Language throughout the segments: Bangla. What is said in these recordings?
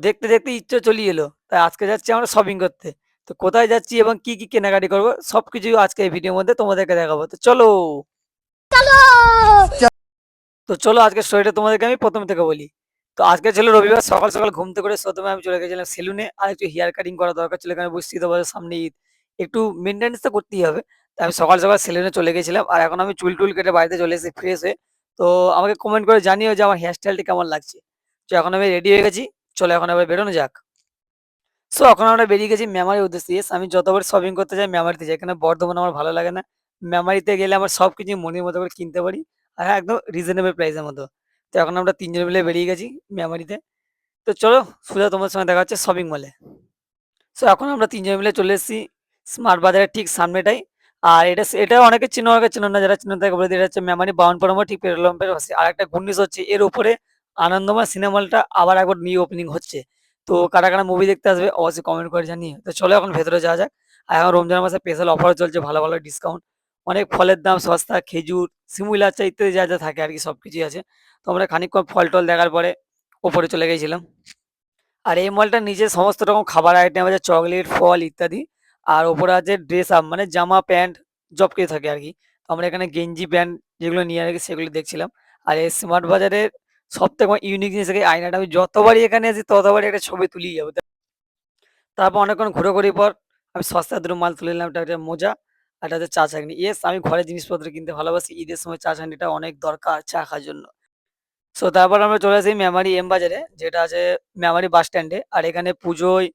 দেখতে ইচ্ছে চলেই এলো। তাই আজকে যাচ্ছি আমরা শপিং করতে। তো কোথায় যাচ্ছি এবং কি কেনাকাটি করব সবকিছু আজকে এই ভিডিওর মধ্যে তোমাদেরকে দেখাবো। তো চলো! চলো আজকের স্টোরিটা তোমাদেরকে আমি ১ম থেকে বলি। তো আজকে ছিল রবিবার সকাল ঘুম থেকে উঠে ১ম এ আমি চলে গেছিলাম সেলুনে। আর একটু হেয়ার কাটিং করা দরকার ছিল। এখানে বুঝতেই তো পারছো সামনে ঈদ। একটু মেইনটেন্যান্স তো করতেই হবে। তাই আমি সকাল সেলুনে চলে গেছিলাম। আর এখন আমি চুল-টুল কেটে বাড়িতে চলে এসেছি ফ্রেশ হয়ে। তো আমাকে কমেন্ট করে জানিও যে আমার হেয়ার স্টাইলটি কেমন লাগছে। তো এখন আমি রেডি হয়ে গেছি। চলো এখন এবার বেরোনো যাক। এখন আমরা বেরিয়ে গেছি মেমারির উদ্দেশ্যে। আমি যতবার শপিং করতে যাই মেমারিতে যাই। এখানে বর্ধমান আমার ভালো লাগে না। মেমারিতে গেলে আমার সবকিছু মনের মতো করে কিনতে পারি। আর হ্যাঁ, একদম রিজনেবল প্রাইস এর মতো। তো এখন আমরা ৩ জন মিলে বেরিয়ে গেছি মেমারিতে। তো চলো সোজা তোমার সঙ্গে দেখা হচ্ছে শপিং মলে। এখন আমরা ৩ জন মিলে চলে এসেছি স্মার্ট বাজারের ঠিক সামনেটাই। আর এটা অনেকে চেনো অনেকে চেনো না। যারা চেনো তাদেরকে বলে দিই এটা হচ্ছে মেমারি বাউনপুরের মোড় ঠিক পেট্রোল পাম্পের পাশে। আরেকটা ঘুর্নিশ হচ্ছে এর উপরে আনন্দময় সিনেমা হলটা আবার একবার নিউ ওপেনিং হচ্ছে। তো কারা মুভি দেখতে আসবে অবশ্যই কমেন্ট করে জানিও। তো চলো এখন ভেতরে যাওয়া যাক। আর এখন রমজান মাসে স্পেশাল অফারও চলছে ভালো ডিসকাউন্ট। অনেক ফলের দাম সস্তা, খেজুর, শিমুল, আচার ইত্যাদি যা থাকে আরকি সবকিছুই আছে। তো আমরা খানিকক্ষণ ফল-টল দেখার পরে ওপরে চলে গেছিলাম। আর এই মলটার নিচে সমস্ত রকম খাবার আইটেম আছে, চকলেট, ফল ইত্যাদি। আর ওপরে আছে ড্রেস আপ মানে জামা, প্যান্ট সব কিছু থাকে আরকি। তো আমরা এখানে গেঞ্জি, প্যান্ট যেগুলো নিয়ে আরকি সেগুলো দেখছিলাম। আর এই স্মার্ট বাজারের সবথেকে আমার ইউনিক জিনিস এই আয়নাটা। আমি যতবারই এখানে আসি ততবারই একটা ছবি তুলেই যাবো। তারপর অনেকক্ষণ ঘোরাঘুরির পর আমি সস্তায় দুটো মাল তুলে নিলাম। একটা হচ্ছে মোজা, আর একটা হচ্ছে চা ছাঁকনি। ইয়েস, আমি ঘরের জিনিসপত্র কিনতে ভালোবাসি। ঈদের সময় চা ছাঁকনিটা অনেক দরকার চা খাওয়ার জন্য। তারপর আমরা চলে আসি মেমারি এম বাজারে, যেটা আছে মেমারি বাস স্ট্যান্ডে। আর এখানে পুজোয়,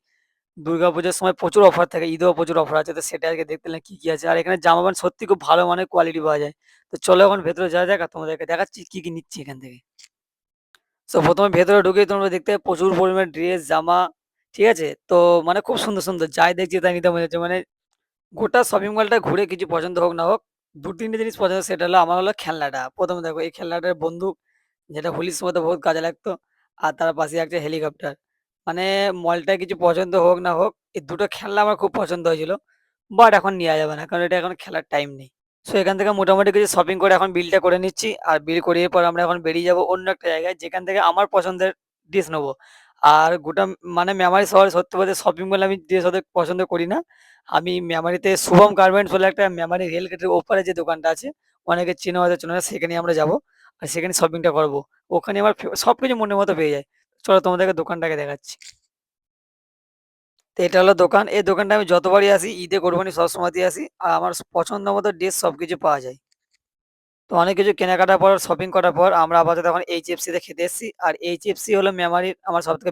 দুর্গাপুজোর সময় প্রচুর অফার থাকে, ঈদেও প্রচুর অফার আছে। তো সেটা আজকে দেখতে এলাম কি আছে। আর এখানে জামা প্যান্ট সত্যি খুব ভালো মানের কোয়ালিটি পাওয়া যায়। তো চলো এখন ভেতরে যাওয়া যাক আর তোমাদেরকে দেখাচ্ছি কি নিচ্ছি এখান থেকে। ১ম এ ভেতরে ঢুকেই তোমরা দেখতে পাবে প্রচুর পরিমাণে ড্রেস, জামা, ঠিক আছে? তো মানে খুব সুন্দর যাই দেখছি তাই নিতে মনে হচ্ছে। মানে গোটা শপিং মলটা ঘুরে কিছু পছন্দ হোক না হোক, ২-৩ টে জিনিস পছন্দ সেটা হলো আমার হলো খেলনাটা। ১ম এ দেখো এই খেলনাটার বন্দুক, যেটা হোলির সময় তো বহুত কাজে লাগতো। আর তার পাশে একটা হেলিকপ্টার। মানে মলটায় কিছু পছন্দ হোক না হোক, এই ২ টো খেলনা আমার খুব পছন্দ হয়েছিল। বাট এখন নেয়া যাবে না। কারণ এটা এখন খেলার টাইম নেই। এখান থেকে মোটামুটি কিছু শপিং করে এখন বিলটা করে নিচ্ছি। আর বিল করিয়ে পর আমরা এখন বেরিয়ে যাবো অন্য একটা জায়গায় যেখান থেকে আমার পছন্দের ড্রেস নেবো। আর গোটা মানে মেমারি শহরে সত্যি বলতে শপিং মলে আমি ড্রেস অত পছন্দ করি না। আমি মেমারিতে শুভম গার্মেন্টস বলে একটা মেমারি রেল গেটের ওপারে যে দোকানটা আছে, অনেকে চেনে হয়তো চেনে না, সেখানেই আমরা যাবো। আর সেখানে শপিংটা করবো। ওখানে আমার সবকিছু মনের মতো পেয়ে যায়। চলো তোমাদেরকে দোকানটাকে দেখাচ্ছি। তো এটা হলো দোকান। এই দোকানটা আমি যতবারই আসি, ঈদে, কোরবানি সবসময়তেই আসি। আর আমার পছন্দ মতো ড্রেস সবকিছু পাওয়া যায়। তো অনেক কিছু কেনাকাটার পর, শপিং করার পর আমরা আপাতত এখন এইচএফসি তে খেতে এসেছি। আর এইচএফসি হলো মেমারির আমার সবথেকে